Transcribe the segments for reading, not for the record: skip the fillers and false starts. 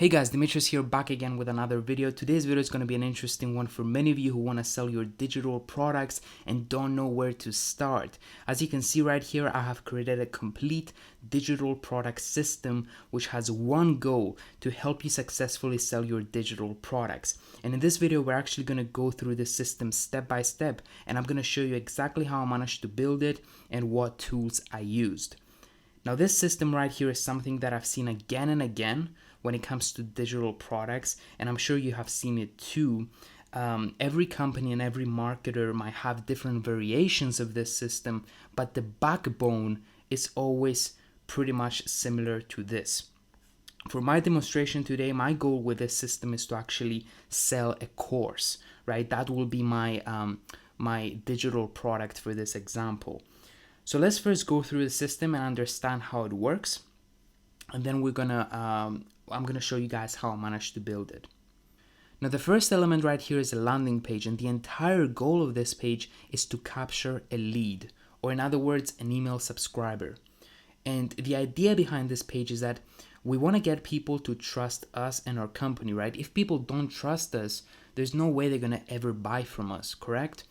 Hey guys, Dimitris here, back again with another video. Today's video is going to be an interesting one for many of you who want to sell your digital products and don't know where to start. As you can see right here, I have created a complete digital product system which has one goal: to help you successfully sell your digital products. And in this video, we're actually going to go through this system step by step, and I'm going to show you exactly how I managed to build it and what tools I used. Now, this system right here is something that I've seen again and again when it comes to digital products, and I'm sure you have seen it too. Every company and every marketer might have different variations of this system, but the backbone is always pretty much similar to this. For my demonstration today, my goal with this system is to actually sell a course, right? That will be my my digital product for this example. So let's first go through the system and understand how it works, and then I'm gonna show you guys how I managed to build it. Now, the first element right here is a landing page, and the entire goal of this page is to capture a lead, or in other words, an email subscriber. And the idea behind this page is that we want to get people to trust us and our company, right? If people don't trust us, there's no way they're gonna ever buy from us, correct?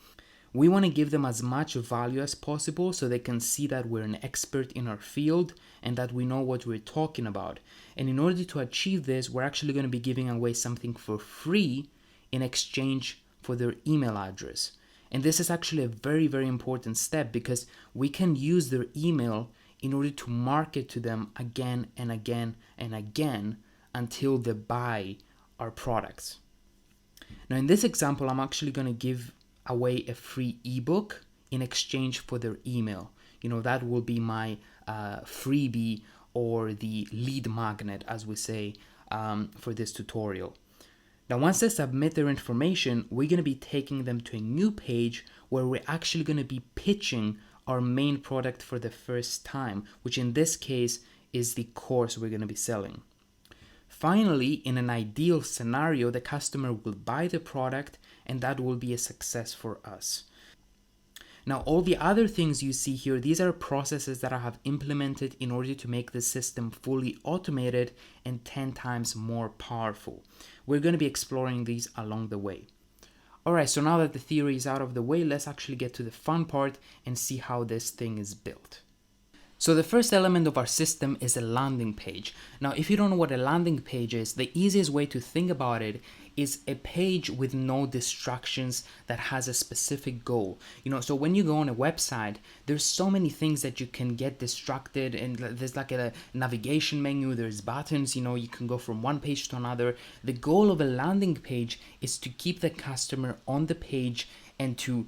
We want to give them as much value as possible so they can see that we're an expert in our field and that we know what we're talking about. And in order to achieve this, we're actually going to be giving away something for free in exchange for their email address. And this is actually a very, very important step, because we can use their email in order to market to them again and again and again until they buy our products. Now, in this example, I'm actually going to give away a free ebook in exchange for their email. That will be my freebie, or the lead magnet, as we say, for this tutorial. Now, once they submit their information, we're going to be taking them to a new page where we're actually going to be pitching our main product for the first time, which in this case is the course we're going to be selling. Finally, in an ideal scenario, the customer will buy the product, and that will be a success for us. Now, all the other things you see here, these are processes that I have implemented in order to make the system fully automated and 10 times more powerful. We're going to be exploring these along the way. Alright, so now that the theory is out of the way, let's actually get to the fun part and see how this thing is built. So the first element of our system is a landing page. Now, if you don't know what a landing page is, the easiest way to think about it is a page with no distractions that has a specific goal. So when you go on a website, there's so many things that you can get distracted, and there's like a navigation menu, there's buttons, you can go from one page to another. The goal of a landing page is to keep the customer on the page and to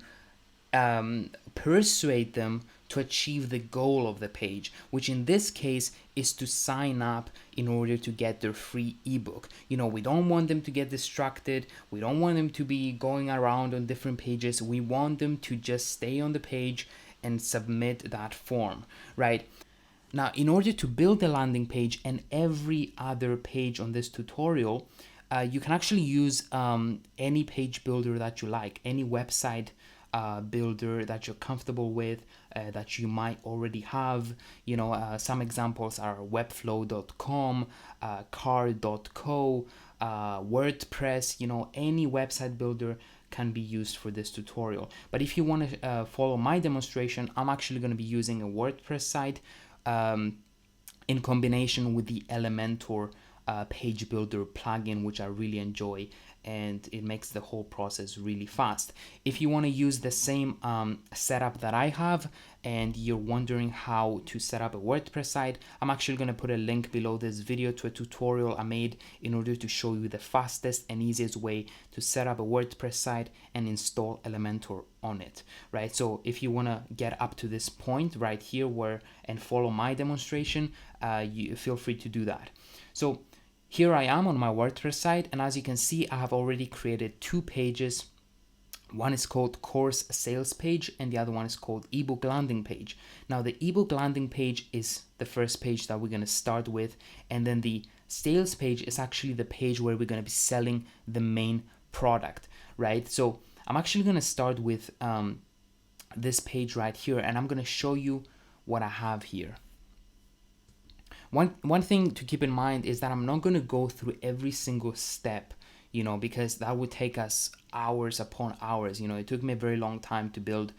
persuade them to achieve the goal of the page, which in this case is to sign up in order to get their free ebook. We don't want them to get distracted. We don't want them to be going around on different pages. We want them to just stay on the page and submit that form, right? Now, in order to build the landing page and every other page on this tutorial, you can actually use any page builder that you like, any website builder that you're comfortable with, that you might already have. Some examples are webflow.com, car.co, Wordpress. Any website builder can be used for this tutorial. But if you want to follow my demonstration, I'm actually going to be using a WordPress site in combination with the Elementor page builder plugin, which I really enjoy, and it makes the whole process really fast. If you want to use the same setup that I have, and you're wondering how to set up a WordPress site, I'm actually going to put a link below this video to a tutorial I made in order to show you the fastest and easiest way to set up a WordPress site and install Elementor on it, right? So if you want to get up to this point right here and follow my demonstration, you feel free to do that. So here I am on my WordPress site, and as you can see, I have already created two pages. One is called course sales page, and the other one is called ebook landing page. Now, the ebook landing page is the first page that we're going to start with, and then the sales page is actually the page where we're going to be selling the main product, right? So I'm actually going to start with this page right here, and I'm going to show you what I have here. One thing to keep in mind is that I'm not going to go through every single step, you know, because that would take us hours upon hours. You know, it took me a very long time to build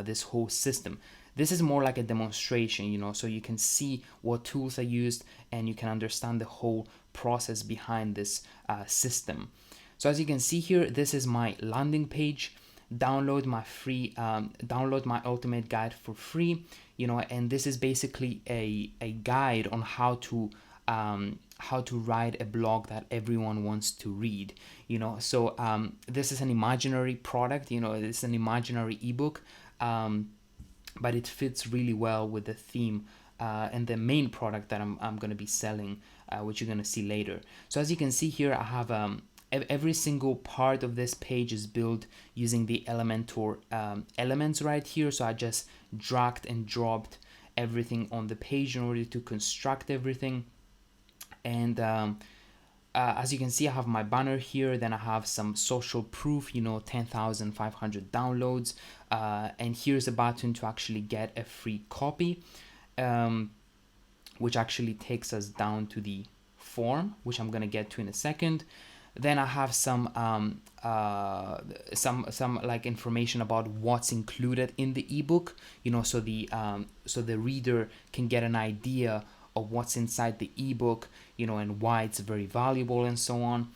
this whole system. This is more like a demonstration, you know, so you can see what tools are used and you can understand the whole process behind this system. So as you can see here, this is my landing page. Download my ultimate guide for free, you know, and this is basically a guide on how to write a blog that everyone wants to read, you know. So this is an imaginary product, you know, it's an imaginary ebook, but it fits really well with the theme and the main product that I'm going to be selling, which you're going to see later. So as you can see here, I have every single part of this page is built using the Elementor elements right here. So I just dragged and dropped everything on the page in order to construct everything. And as you can see, I have my banner here. Then I have some social proof, you know, 10,500 downloads. And here's a button to actually get a free copy, which actually takes us down to the form, which I'm gonna get to in a second. Then I have some like information about what's included in the ebook, you know, so the reader can get an idea of what's inside the ebook, you know, and why it's very valuable and so on.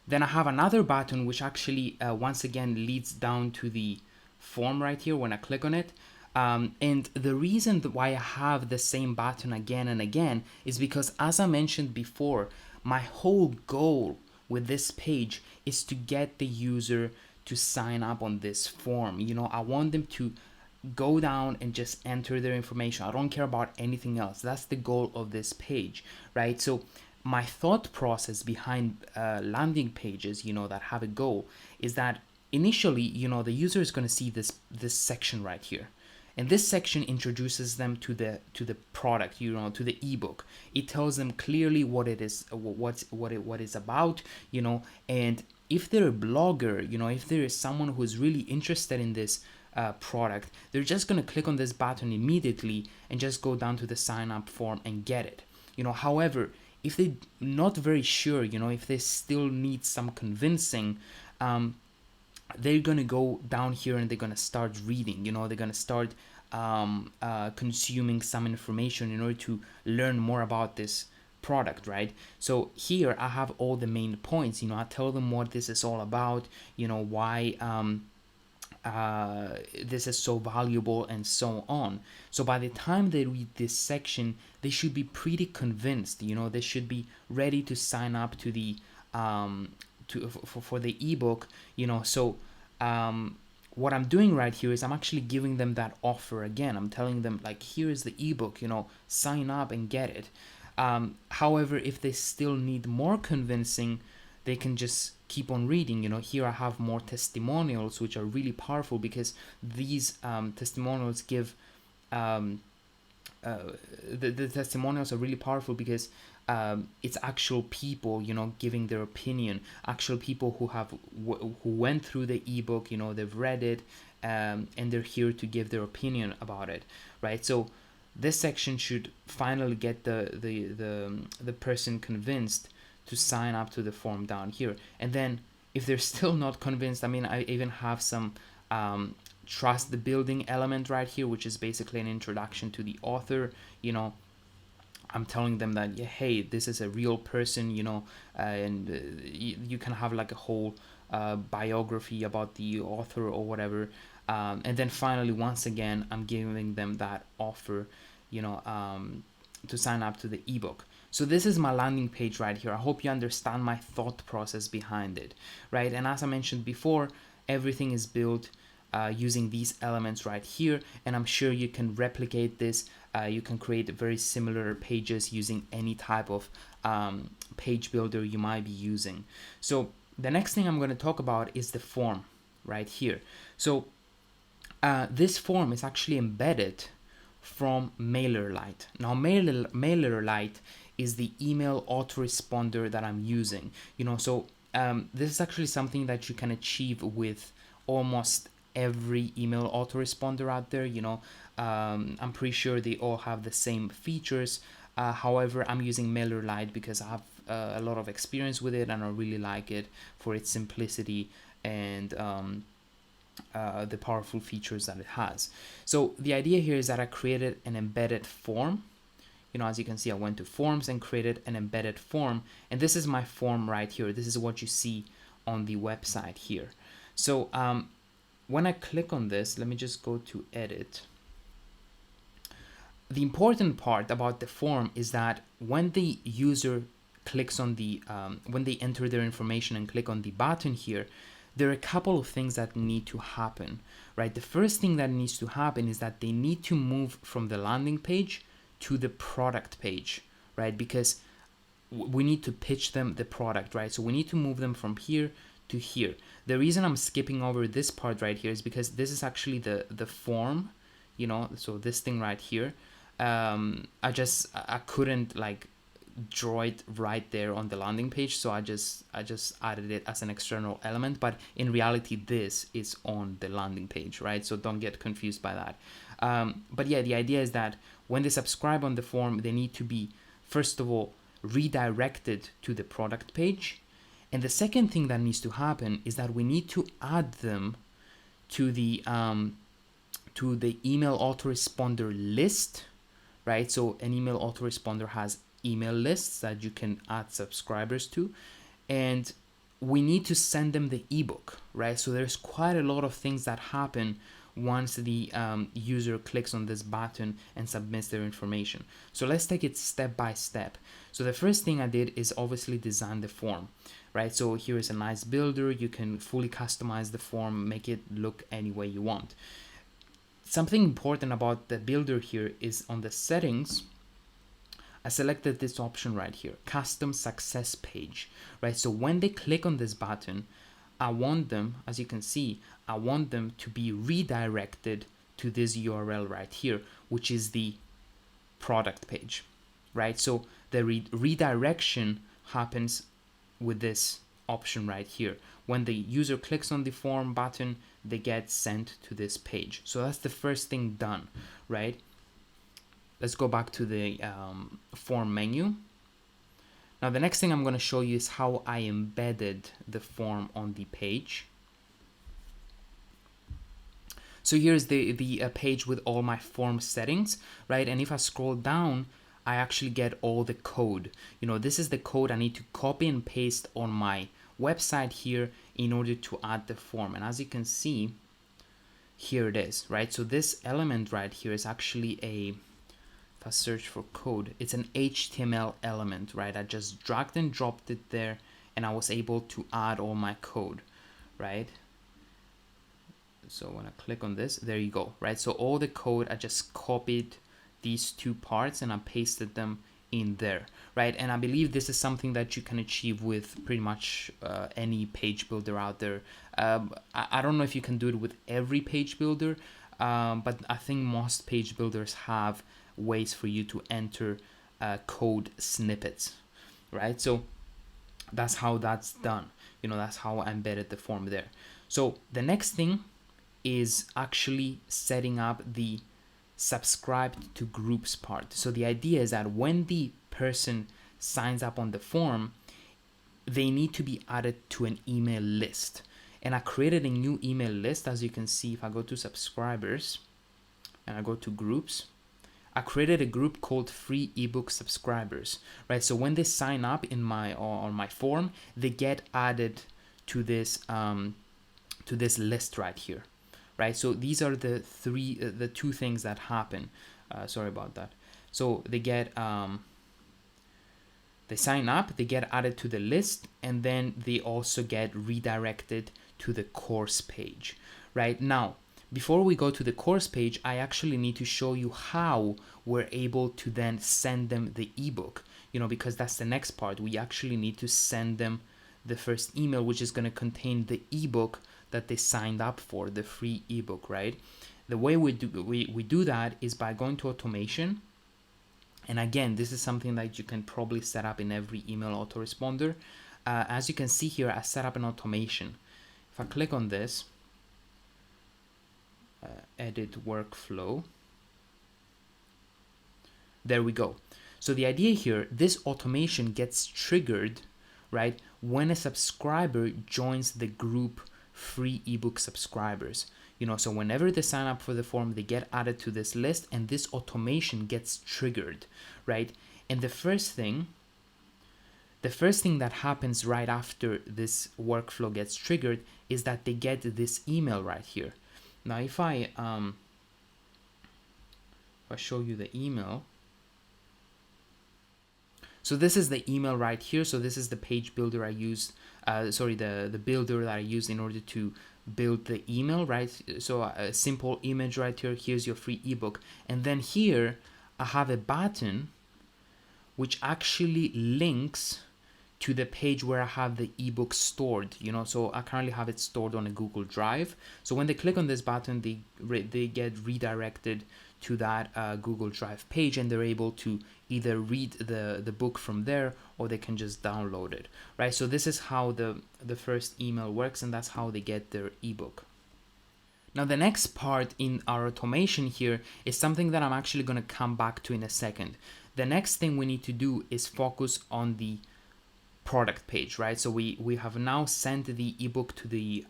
Then I have another button which actually once again leads down to the form right here when I click on it. And the reason why I have the same button again and again is because, as I mentioned before, my whole goal with this page is to get the user to sign up on this form. You know, I want them to go down and just enter their information. I don't care about anything else. That's the goal of this page, right? So my thought process behind landing pages, you know, that have a goal is that initially, you know, the user is going to see this section right here. And this section introduces them to the product, you know, to the ebook. It tells them clearly what it is, what it's about, you know. And if they're a blogger, you know, if there is someone who is really interested in this product, they're just gonna click on this button immediately and just go down to the sign up form and get it, you know. However, if they're not very sure, you know, if they still need some convincing, they're gonna go down here and they're gonna start reading, you know, they're gonna start consuming some information in order to learn more about this product, right? So here I have all the main points, you know. I tell them what this is all about, you know, why this is so valuable and so on. So by the time they read this section, they should be pretty convinced, you know, they should be ready to sign up to the for the ebook, you know. So what I'm doing right here is I'm actually giving them that offer again. I'm telling them, like, here is the ebook, you know, sign up and get it. However, if they still need more convincing, they can just keep on reading, you know. Here I have more testimonials, which are really powerful because these testimonials give the testimonials are really powerful because it's actual people, you know, giving their opinion, actual people who went through the ebook, you know, they've read it, and they're here to give their opinion about it, right? So this section should finally get the person convinced to sign up to the form down here. And then if they're still not convinced, I mean, I even have some trust the building element right here, which is basically an introduction to the author, you know. I'm telling them that, yeah, hey, this is a real person, you know, and you can have like a whole biography about the author or whatever. And then finally, once again, I'm giving them that offer, you know, to sign up to the ebook. So this is my landing page right here. I hope you understand my thought process behind it, right? And as I mentioned before, everything is built using these elements right here, and I'm sure you can replicate this. You can create very similar pages using any type of page builder you might be using. So the next thing I'm going to talk about is the form right here. So this form is actually embedded from MailerLite. Now MailerLite is the email autoresponder that I'm using, you know. So this is actually something that you can achieve with almost every email autoresponder out there, you know. I'm pretty sure they all have the same features, However, I'm using MailerLite because I have a lot of experience with it and I really like it for its simplicity and the powerful features that it has. So the idea here is that I created an embedded form. You know, as you can see, I went to forms and created an embedded form, and this is my form right here. This is what you see on the website here. So when I click on this, let me just go to edit. The important part about the form is that when the user clicks on the when they enter their information and click on the button here, there are a couple of things that need to happen, right? The first thing that needs to happen is that they need to move from the landing page to the product page, right? Because we need to pitch them the product, right? So we need to move them from here to here. The reason I'm skipping over this part right here is because this is actually the form, you know, so this thing right here. I couldn't like draw it right there on the landing page, so I just added it as an external element, but in reality this is on the landing page, right? So don't get confused by that. But yeah, the idea is that when they subscribe on the form, they need to be, first of all, redirected to the product page, and the second thing that needs to happen is that we need to add them to the email autoresponder list, right? So an email autoresponder has email lists that you can add subscribers to, and we need to send them the ebook, right? So there's quite a lot of things that happen once the user clicks on this button and submits their information. So let's take it step by step. So the first thing I did is obviously design the form, right? So here is a nice builder. You can fully customize the form, make it look any way you want. Something important about the builder here is on the settings, I selected this option right here, custom success page, right? So when they click on this button, I want them, as you can see, I want them to be redirected to this URL right here, which is the product page, right? So the redirection happens with this option right here. When the user clicks on the form button, they get sent to this page. So that's the first thing done, right? Let's go back to the form menu. Now the next thing I'm going to show you is how I embedded the form on the page. So here's the page with all my form settings, right? And if I scroll down, I actually get all the code. You know, this is the code I need to copy and paste on my website here in order to add the form. And as you can see, here it is, right? So this element right here is actually a, if I search for code, it's an HTML element, right? I just dragged and dropped it there and I was able to add all my code, right? So when I click on this, there you go, right? So all the code, I just copied these two parts and I pasted them in there, right? And I believe this is something that you can achieve with pretty much any page builder out there. I don't know if you can do it with every page builder, but I think most page builders have ways for you to enter code snippets, right? So that's how that's done. You know, that's how I embedded the form there. So the next thing is actually setting up the subscribed to groups part. So the idea is that when the person signs up on the form, they need to be added to an email list. And I created a new email list. As you can see, if I go to subscribers and I go to groups, I created a group called free ebook subscribers, right? So when they sign up in on my form, they get added to this list right here, right? So these are the two things that happen. Sorry about that. So they get they sign up, they get added to the list, and then they also get redirected to the course page, right? Now, before we go to the course page, I actually need to show you how we're able to then send them the ebook, you know, because that's the next part. We actually need to send them the first email, which is going to contain the ebook that they signed up for, the free ebook, right? The way we do that is by going to automation. And again, this is something that you can probably set up in every email autoresponder. As you can see here, I set up an automation. If I click on this, edit workflow, there we go. So the idea here, this automation gets triggered, right, when a subscriber joins the group free ebook subscribers. So whenever they sign up for the form, they get added to this list, and this automation gets triggered, right? And the first thing that happens right after this workflow gets triggered is that they get this email right here. Now, if I show you the email, so this is the email right here. So this is the page builder I used, the builder that I used in order to build the email, right? So a simple image right here. Here's your free ebook, and then here I have a button which actually links to the page where I have the ebook stored. So I currently have it stored on a Google Drive. So when they click on this button, they get redirected to that Google Drive page, and they're able to either read the book from there, or they can just download it, right? So this is how the first email works, and that's how they get their ebook. Now the next part in our automation here is something that I'm actually going to come back to in a second. The next thing we need to do is focus on the product page, right? So we have now sent the ebook to the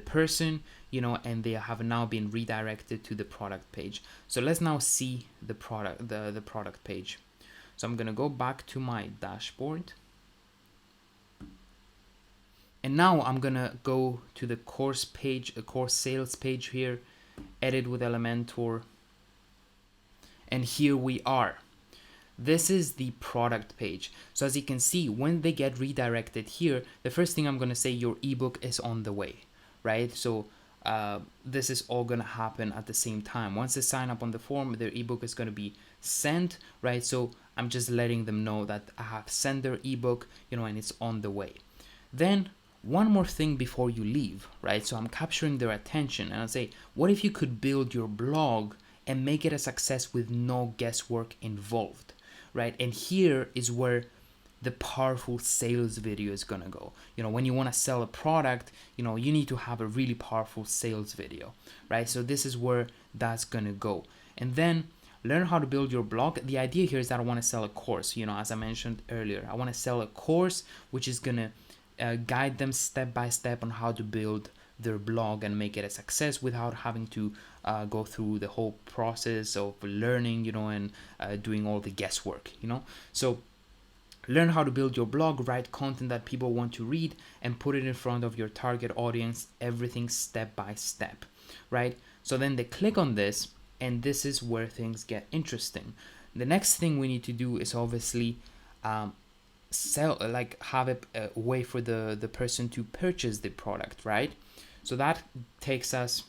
person, and they have now been redirected to the product page. So let's now see the product page. So I'm gonna go back to my dashboard, and now I'm gonna go to the course page, a course sales page here, edit with Elementor, and here we are. This is the product page. So as you can see, when they get redirected here, the first thing I'm going to say, your ebook is on the way, right? So this is all going to happen at the same time. Once they sign up on the form, their ebook is going to be sent, right? So I'm just letting them know that I have sent their ebook, and it's on the way. Then one more thing before you leave, right? So I'm capturing their attention, and I say, what if you could build your blog and make it a success with no guesswork involved? Right? And here is where the powerful sales video is gonna go. When you want to sell a product, you need to have a really powerful sales video, right? So this is where that's gonna go. And then learn how to build your blog. The idea here is that I want to sell a course, as I mentioned earlier. I want to sell a course which is gonna guide them step by step on how to build their blog and make it a success without having to go through the whole process of learning, and doing all the guesswork, So learn how to build your blog, write content that people want to read, and put it in front of your target audience, everything step by step, right? So then they click on this, and this is where things get interesting. The next thing we need to do is obviously have a way for the person to purchase the product, right? So that takes us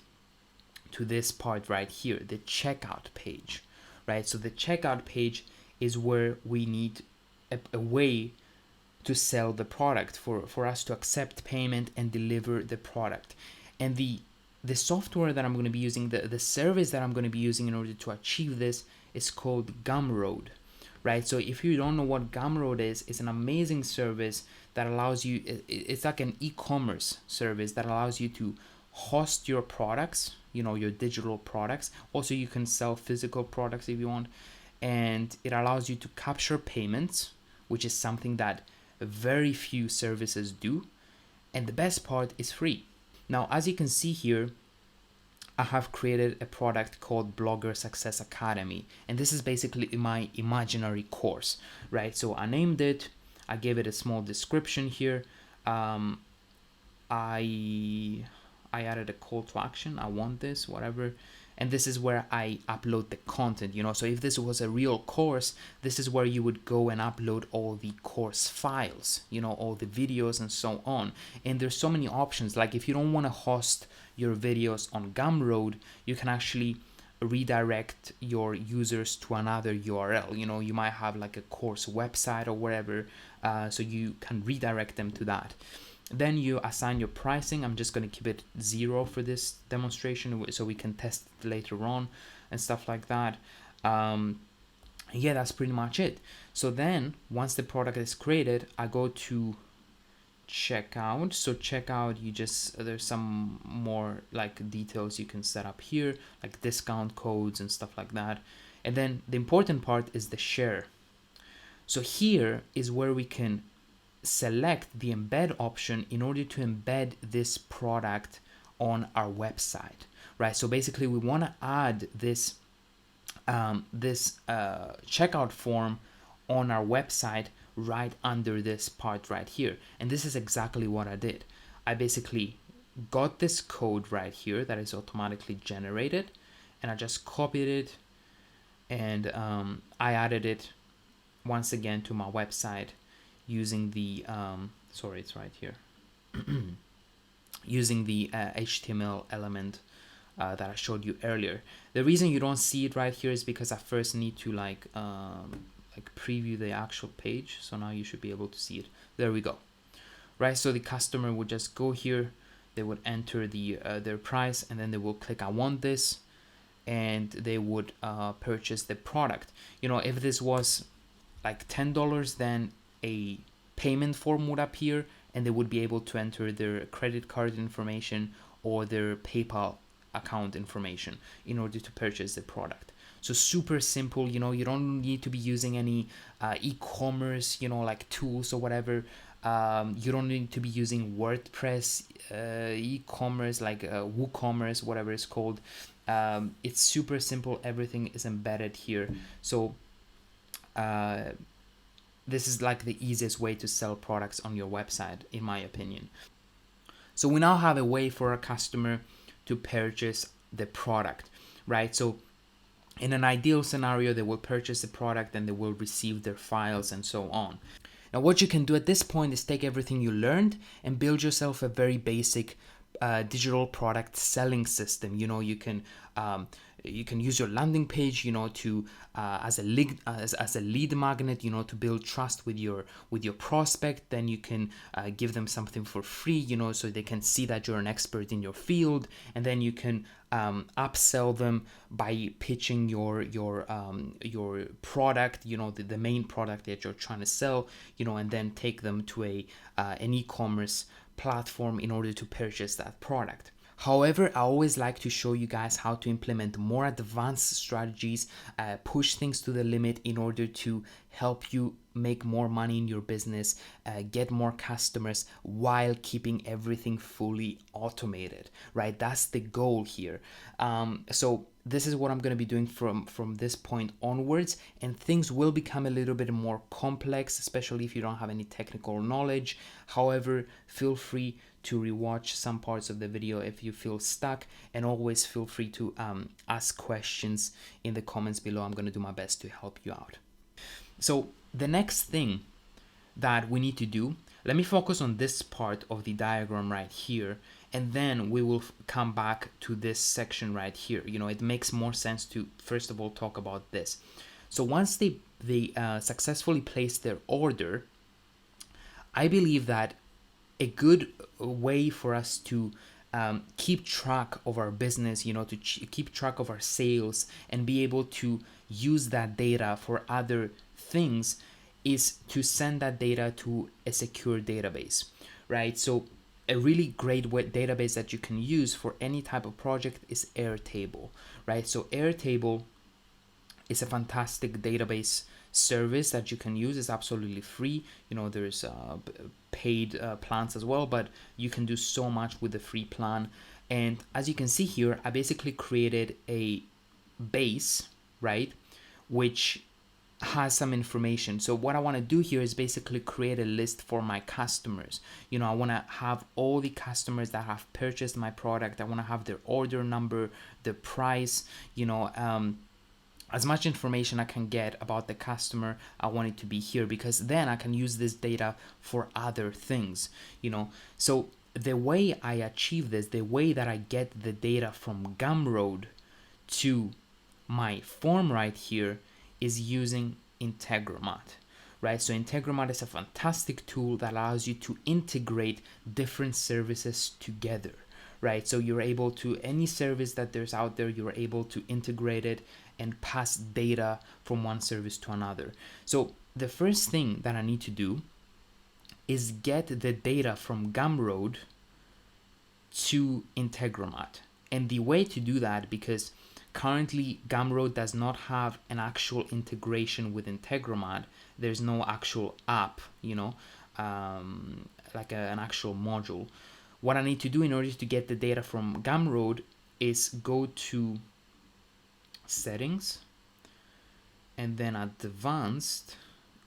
to this part right here, the checkout page, right? So the checkout page is where we need a way to sell the product, for us to accept payment and deliver the product. And the software that I'm going to be using, the service that I'm going to be using in order to achieve this is called Gumroad, right? So if you don't know what Gumroad is, it's an amazing service that allows you, it's like an e-commerce service that allows you to host your products, your digital products. Also, you can sell physical products if you want, and it allows you to capture payments, which is something that very few services do. And the best part is free. Now, as you can see here, I have created a product called Blogger Success Academy, and this is basically my imaginary course, right? So I named it, I gave it a small description here. I added a call to action, I want this, whatever. And this is where I upload the content, So if this was a real course, this is where you would go and upload all the course files, all the videos and so on. And there's so many options. Like if you don't want to host your videos on Gumroad, you can actually redirect your users to another URL. You might have like a course website or whatever, so you can redirect them to that. Then you assign your pricing. I'm just going to keep it 0 for this demonstration so we can test it later on and stuff like that. Yeah, that's pretty much it. So then once the product is created, I go to checkout. So checkout, there's some more like details you can set up here, like discount codes and stuff like that. And then the important part is the share. So here is where we can select the embed option in order to embed this product on our website, right? So basically we want to add this checkout form on our website right under this part right here. And this is exactly what I did. I basically got this code right here that is automatically generated, and I just copied it, and I added it once again to my website using the sorry, it's right here. Using the HTML element that I showed you earlier. The reason you don't see it right here is because I first need to like preview the actual page. So now you should be able to see it. There we go. Right, so the customer would just go here, they would enter the their price, and then they will click I want this, and they would purchase the product. You know, if this was like $10, then a payment form would appear, and they would be able to enter their credit card information or their PayPal account information in order to purchase the product. So super simple, you know, you don't need to be using any e-commerce, you know, like tools or whatever. You don't need to be using WordPress, e-commerce, like WooCommerce, whatever it's called. It's super simple. Everything is embedded here. So this is like the easiest way to sell products on your website, in my opinion. So we now have a way for a customer to purchase the product, right? So in an ideal scenario, they will purchase the product and they will receive their files and so on. Now, what you can do at this point is take everything you learned and build yourself a very basic digital product selling system. You know, you can use your landing page, you know, to as a lead magnet, you know, to build trust with your prospect. Then you can give them something for free, you know, so they can see that you're an expert in your field, and then you can upsell them by pitching your product, you know, the main product that you're trying to sell, you know, and then take them to an e-commerce platform in order to purchase that product. However, I always like to show you guys how to implement more advanced strategies, push things to the limit in order to help you make more money in your business, get more customers while keeping everything fully automated, right? That's the goal here. So this is what I'm going to be doing from this point onwards, and things will become a little bit more complex, especially if you don't have any technical knowledge. However, feel free to rewatch some parts of the video if you feel stuck, and always feel free to ask questions in the comments below. I'm going to do my best to help you out. So the next thing that we need to do, let me focus on this part of the diagram right here, and then we will come back to this section right here. You know, it makes more sense to first of all talk about this. So once they successfully place their order, I believe that a good way for us to keep track of our business, you know, to keep track of our sales and be able to use that data for other things is to send that data to a secure database, right? So a really great database that you can use for any type of project is Airtable, right? So Airtable is a fantastic database service that you can use. It's absolutely free. You know, there's paid plans as well, but you can do so much with the free plan. And as you can see here, I basically created a base, right, which has some information. So what I want to do here is basically create a list for my customers. You know, I want to have all the customers that have purchased my product. I want to have their order number, the price, you know, as much information I can get about the customer. I want it to be here, because then I can use this data for other things, you know. So the way I achieve this, the way that I get the data from Gumroad to my form right here, is using Integromat, right? So Integromat is a fantastic tool that allows you to integrate different services together, right? So you're able to, any service that there's out there, you're able to integrate it and pass data from one service to another. So the first thing that I need to do is get the data from Gumroad to Integromat. And the way to do that, because currently Gumroad does not have an actual integration with Integromat. There's no actual app, you know, like an actual module. What I need to do in order to get the data from Gumroad is go to settings and then advanced,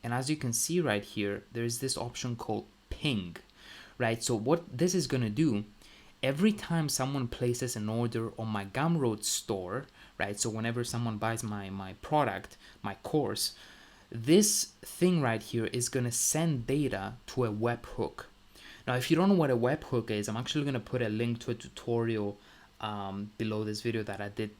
and as you can see right here, there's this option called ping, right? So what this is going to do, every time someone places an order on my Gumroad store, right? So whenever someone buys my product, my course, this thing right here is going to send data to a webhook. Now, if you don't know what a webhook is, I'm actually going to put a link to a tutorial below this video that I did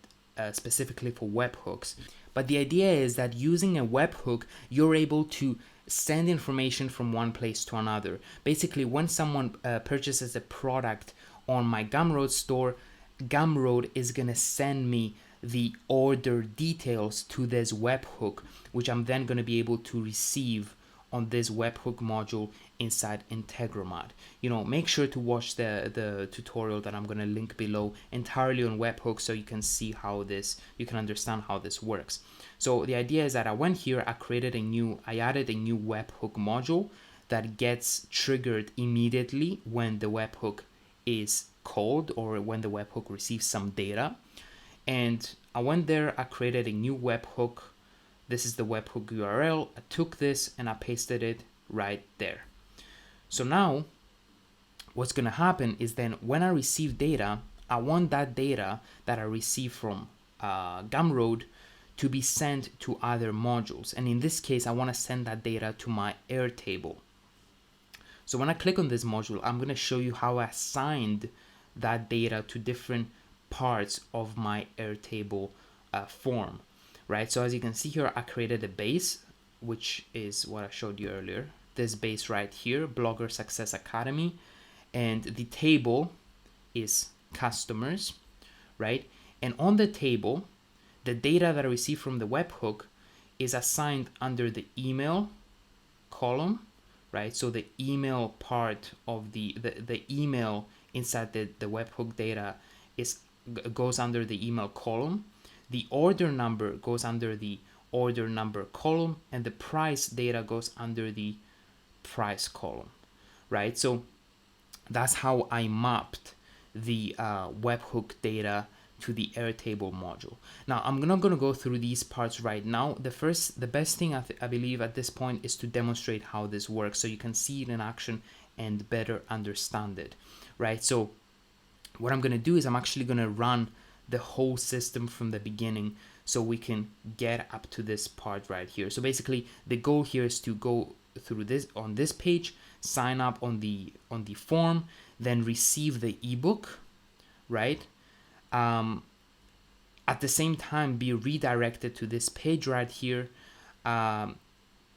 specifically for webhooks. But the idea is that using a webhook, you're able to send information from one place to another. Basically, when someone purchases a product on my Gumroad store, Gumroad is going to send me the order details to this webhook, which I'm then going to be able to receive on this webhook module inside Integromat. You know, make sure to watch the tutorial that I'm going to link below entirely on webhooks, so you can see how this, you can understand how this works. So the idea is that I went here, I added a new webhook module that gets triggered immediately when the webhook is called or when the webhook receives some data. And I went there, I created a new webhook. This is the webhook URL. I took this and I pasted it right there. So now what's going to happen is then when I receive data, I want that data that I receive from Gumroad to be sent to other modules. And in this case, I want to send that data to my Airtable. So when I click on this module, I'm going to show you how I assigned that data to different parts of my Airtable form, right? So as you can see here, I created a base, which is what I showed you earlier. This base right here, Blogger Success Academy, and the table is customers, right? And on the table, the data that I receive from the webhook is assigned under the email column, right? So the email part of the email inside the webhook data goes under the email column. The order number goes under the order number column, and the price data goes under the price column, right? So that's how I mapped the webhook data to the Airtable module. Now, I'm not going to go through these parts right now. The best thing I believe at this point is to demonstrate how this works so you can see it in action and better understand it, right? So what I'm going to do is I'm actually going to run the whole system from the beginning so we can get up to this part right here. So basically the goal here is to go through this on this page, sign up on the form, then receive the ebook, right? At the same time be redirected to this page right here,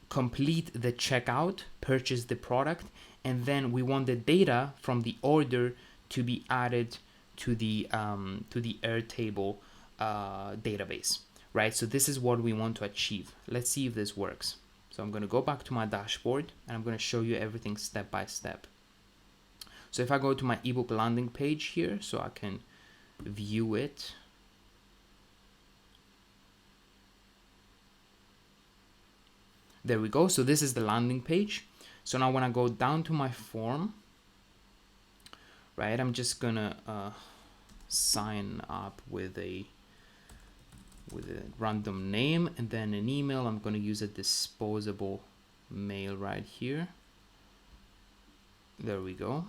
complete the checkout, purchase the product, and then we want the data from the order to be added to the Airtable database, right? So this is what we want to achieve. Let's see if this works. So I'm going to go back to my dashboard and I'm going to show you everything step by step. So if I go to my ebook landing page here, so I can view it. There we go. So this is the landing page. So now when I go down to my form, right, I'm just gonna sign up with a random name and then an email. I'm gonna use a disposable mail right here. There we go.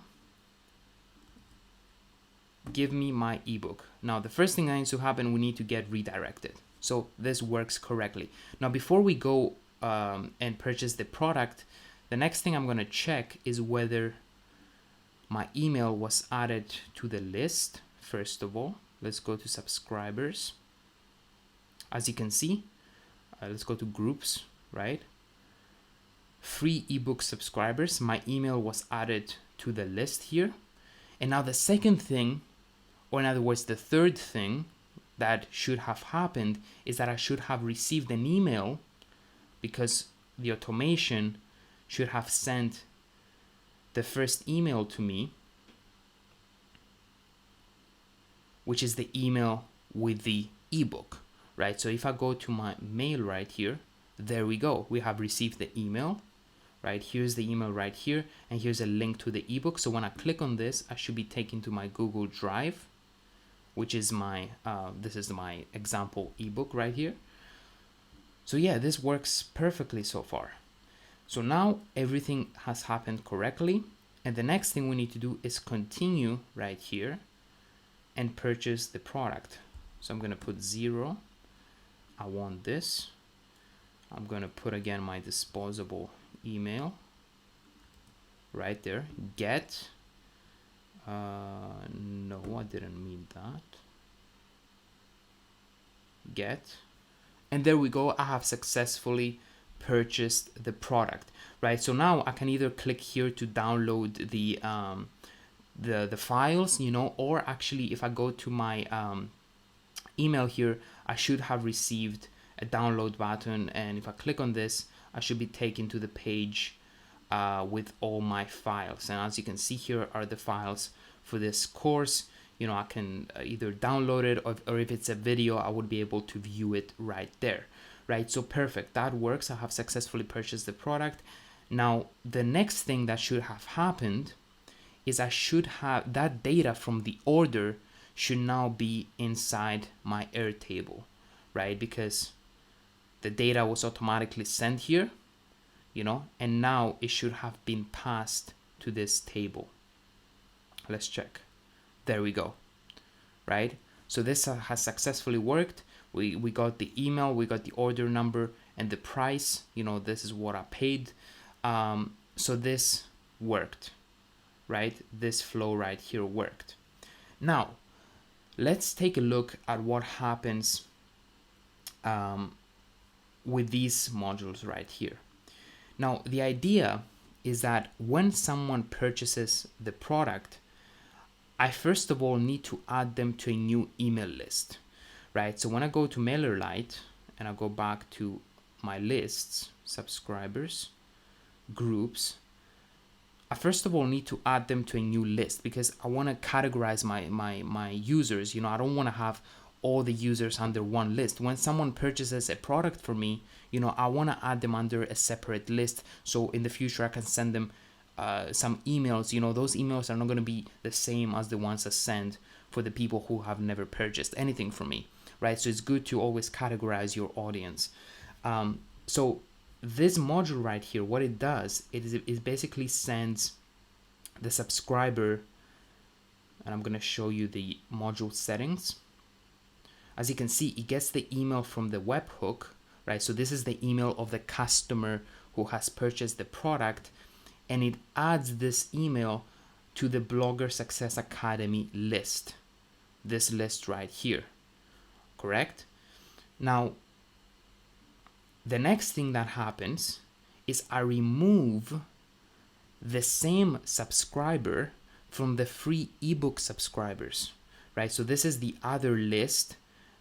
Give me my ebook. Now the first thing that needs to happen, we need to get redirected. So this works correctly. Now before we go and purchase the product, the next thing I'm going to check is whether my email was added to the list. First of all, let's go to subscribers. As you can see, let's go to groups, right? Free ebook subscribers. My email was added to the list here. And now the second thing, or in other words, the third thing that should have happened is that I should have received an email, because the automation should have sent the first email to me, which is the email with the ebook, right? So if I go to my mail right here, there we go. We have received the email, right? Here's the email right here, and here's a link to the ebook. So when I click on this, I should be taken to my Google Drive, which is my, this is my example ebook right here. So yeah, this works perfectly so far. So now everything has happened correctly. And the next thing we need to do is continue right here and purchase the product. So I'm going to put 0. I want this. I'm going to put again my disposable email right there. Get. No, I didn't mean that. Get. And there we go. I have successfully purchased the product, right? So now I can either click here to download the files, you know, or actually if I go to my email here, I should have received a download button, and if I click on this, I should be taken to the page with all my files. And as you can see, here are the files for this course. You know, I can either download it, or if it's a video, I would be able to view it right there, right? So perfect, that works. I have successfully purchased the product. Now the next thing that should have happened is I should have that data from the order should now be inside my Airtable, right? Because the data was automatically sent here, you know, and now it should have been passed to this table. Let's check. There we go, right? So this has successfully worked. We got the email, we got the order number and the price, you know, this is what I paid. So this worked, right? This flow right here worked. Now, let's take a look at what happens with these modules right here. Now, the idea is that when someone purchases the product, I first of all need to add them to a new email list, right? So when I go to MailerLite and I go back to my lists, subscribers, groups, I first of all need to add them to a new list because I want to categorize my users. You know, I don't want to have all the users under one list. When someone purchases a product for me, you know, I want to add them under a separate list. So in the future, I can send them some emails. You know, those emails are not going to be the same as the ones I send for the people who have never purchased anything from me, right? So it's good to always categorize your audience. So this module right here, what it does, it basically sends the subscriber, and I'm going to show you the module settings. As you can see, it gets the email from the webhook, right? So this is the email of the customer who has purchased the product, and it adds this email to the Blogger Success Academy list, this list right here, correct? Now, the next thing that happens is I remove the same subscriber from the free ebook subscribers, right? So this is the other list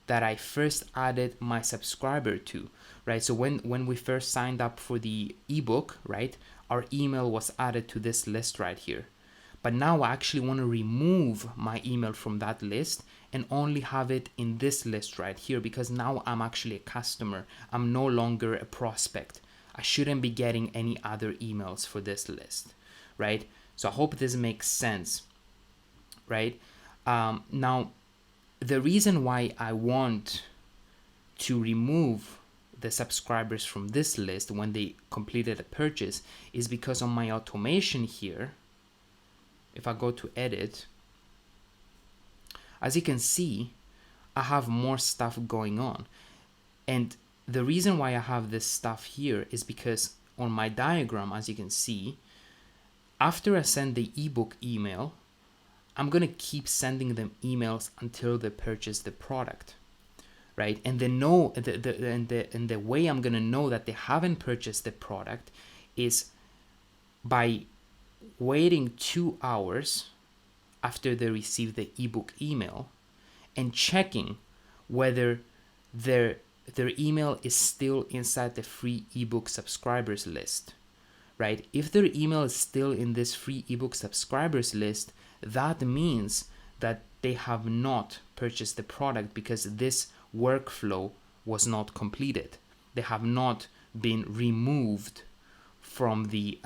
that I first added my subscriber to, right? So when we first signed up for the ebook, right, our email was added to this list right here. But now I actually want to remove my email from that list and only have it in this list right here, because now I'm actually a customer. I'm no longer a prospect. I shouldn't be getting any other emails for this list, right? So I hope this makes sense, right? Now, the reason why I want to remove the subscribers from this list when they completed a purchase is because on my automation here, if I go to edit, as you can see, I have more stuff going on. And the reason why I have this stuff here is because on my diagram, as you can see, after I send the ebook email, I'm going to keep sending them emails until they purchase the product, right? And the way I'm going to know that they haven't purchased the product is by waiting 2 hours after they receive the ebook email and checking whether their email is still inside the free ebook subscribers list, right? If their email is still in this free ebook subscribers list, that means that they have not purchased the product, because this workflow was not completed. They have not been removed from the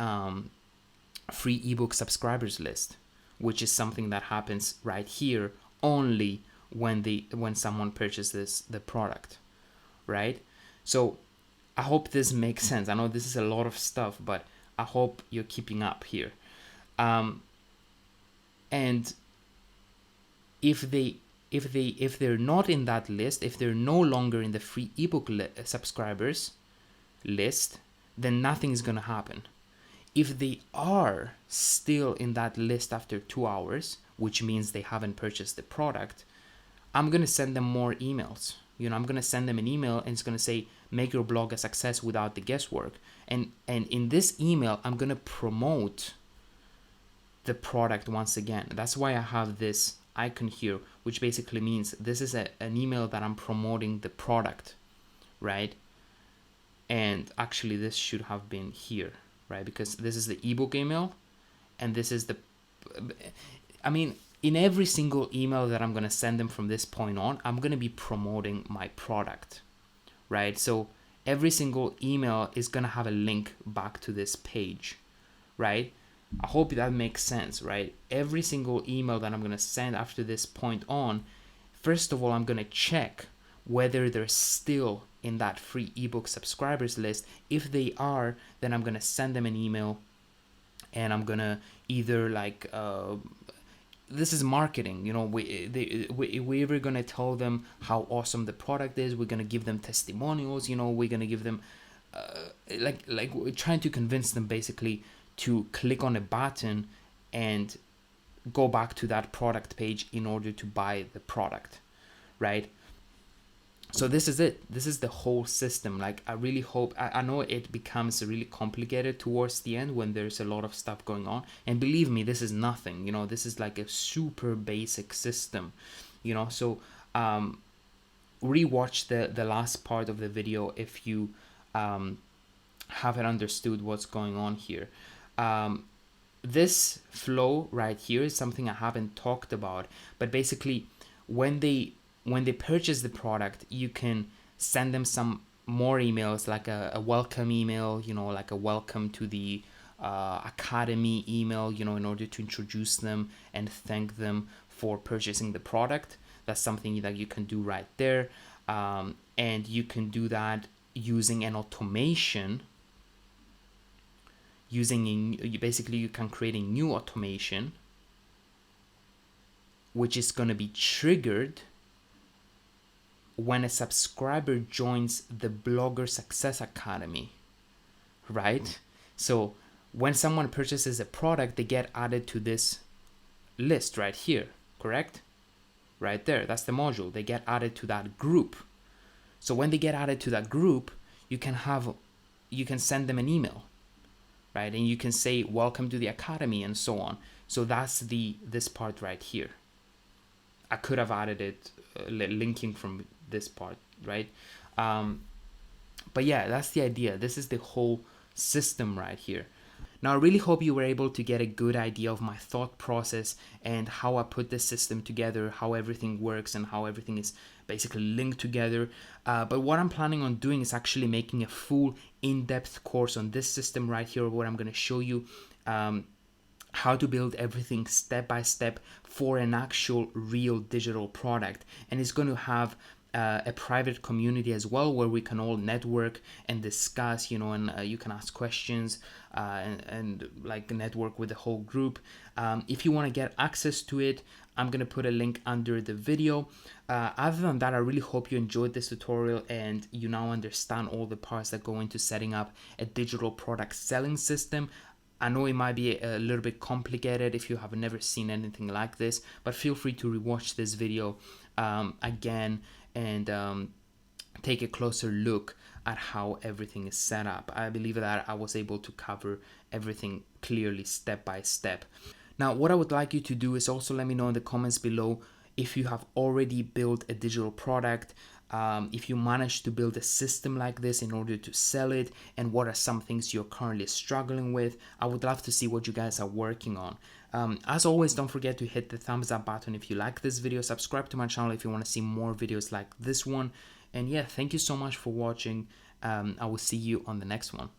free ebook subscribers list, which is something that happens right here only when someone purchases the product, right? So I hope this makes sense. I know this is a lot of stuff, but I hope you're keeping up here. And if they're not in that list, if they're no longer in the free ebook subscribers list, then nothing is going to happen. If they are still in that list after 2 hours, which means they haven't purchased the product, I'm going to send them more emails. I'm going to send them an email and it's going to say, make your blog a success without the guesswork. And in this email, I'm going to promote the product once again. That's why I have this icon here, which basically means this is an email that I'm promoting the product, right? And actually this should have been here, right? Because this is the ebook email and this is in every single email that I'm going to send them from this point on, I'm going to be promoting my product, right? So every single email is going to have a link back to this page, right? I hope that makes sense, right? Every single email that I'm going to send after this point on, first of all, I'm going to check whether they're still in that free ebook subscribers list. If they are, then I'm going to send them an email and I'm going to either this is marketing, we're either going to tell them how awesome the product is, we're going to give them testimonials, we're going to give them we're trying to convince them basically to click on a button and go back to that product page in order to buy the product, right? So this is it. This is the whole system. I really hope, I know it becomes really complicated towards the end when there's a lot of stuff going on. And believe me, this is nothing, this is like a super basic system, so rewatch the last part of the video if you haven't understood what's going on here. This flow right here is something I haven't talked about, but basically when they purchase the product, you can send them some more emails, like a welcome email, like a welcome to the academy email, in order to introduce them and thank them for purchasing the product. That's something that you can do right there. And you can do that using an automation. Basically you can create a new automation which is going to be triggered when a subscriber joins the Blogger Success Academy, right? So when someone purchases a product, they get added to this list right here, correct? Right there, that's the module. They get added to that group. So when they get added to that group, you can send them an email, right? And you can say, welcome to the academy and so on. So that's this part right here. I could have added it, linking from this part, right? But yeah, that's the idea. This is the whole system right here. Now, I really hope you were able to get a good idea of my thought process and how I put this system together, how everything works and how everything is basically linked together. But what I'm planning on doing is actually making a full in-depth course on this system right here, where I'm going to show you how to build everything step by step for an actual real digital product. And it's going to have a private community as well, where we can all network and discuss, and you can ask questions and like network with the whole group. If you want to get access to it, I'm going to put a link under the video. Other than that, I really hope you enjoyed this tutorial and you now understand all the parts that go into setting up a digital product selling system. I know it might be a little bit complicated if you have never seen anything like this, but feel free to rewatch this video again and take a closer look at how everything is set up. I believe that I was able to cover everything clearly step by step. Now, what I would like you to do is also let me know in the comments below if you have already built a digital product, if you manage to build a system like this in order to sell it, and what are some things you're currently struggling with. I would love to see what you guys are working on. As always, don't forget to hit the thumbs up button if you like this video, subscribe to my channel if you want to see more videos like this one, and yeah, thank you so much for watching. I will see you on the next one.